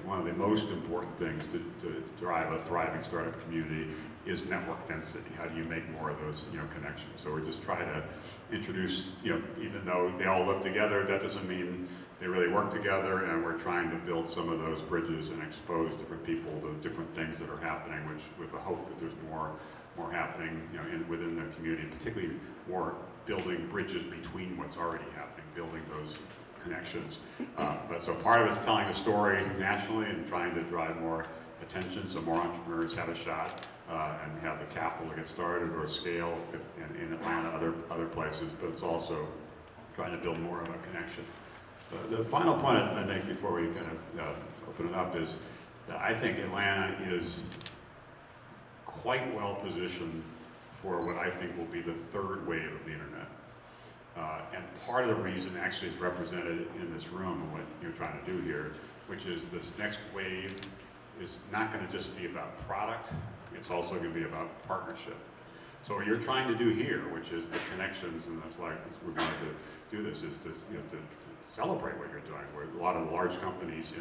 One of the most important things to drive a thriving startup community is network density. How do you make more of those, connections? So we're just trying to introduce, even though they all live together, that doesn't mean they really work together, and we're trying to build some of those bridges and expose different people to different things that are happening, which with the hope that there's more happening, within the community, particularly more building bridges between what's already happening, building those connections. But so part of it's telling a story nationally and trying to drive more attention so more entrepreneurs have a shot and have the capital to get started or scale in Atlanta, other places, but it's also trying to build more of a connection. The final point I make before we kind of open it up is that I think Atlanta is quite well positioned for what I think will be the third wave of the internet. And part of the reason actually is represented in this room and what you're trying to do here, which is this next wave is not going to just be about product, it's also going to be about partnership. So what you're trying to do here, which is the connections, and that's why we're going to do this, is to celebrate what you're doing. Where a lot of the large companies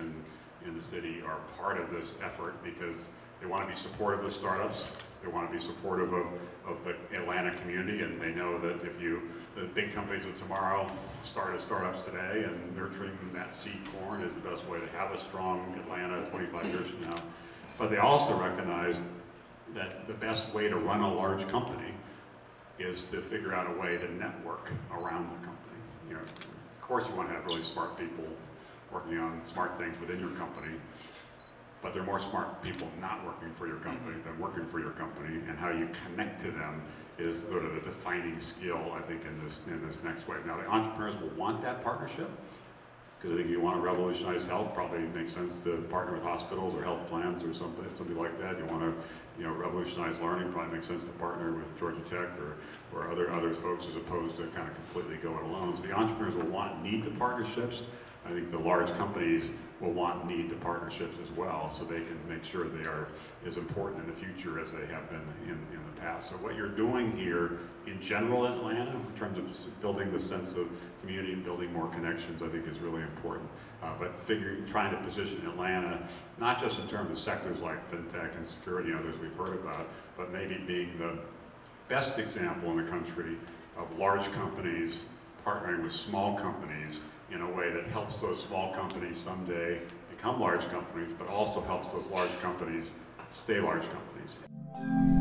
in the city are part of this effort because they want to be supportive of startups. They want to be supportive of the Atlanta community, and they know that if the big companies of tomorrow start as startups today, and nurturing that seed corn is the best way to have a strong Atlanta 25 years from now. But they also recognize that the best way to run a large company is to figure out a way to network around the company. Of course you want to have really smart people working on smart things within your company, but there are more smart people not working for your company than working for your company, and how you connect to them is sort of the defining skill, I think, in this next wave. Now, the entrepreneurs will want that partnership, because I think you want to revolutionize health, probably makes sense to partner with hospitals or health plans or something like that. You want to, revolutionize learning, probably makes sense to partner with Georgia Tech or other folks as opposed to kind of completely go it alone. So the entrepreneurs will need the partnerships. I think the large companies will need the partnerships as well, so they can make sure they are as important in the future as they have been in the past. So what you're doing here in general in Atlanta, in terms of just building the sense of community and building more connections, I think is really important. But trying to position Atlanta, not just in terms of sectors like fintech and security and others we've heard about, but maybe being the best example in the country of large companies partnering with small companies in a way that helps those small companies someday become large companies, but also helps those large companies stay large companies.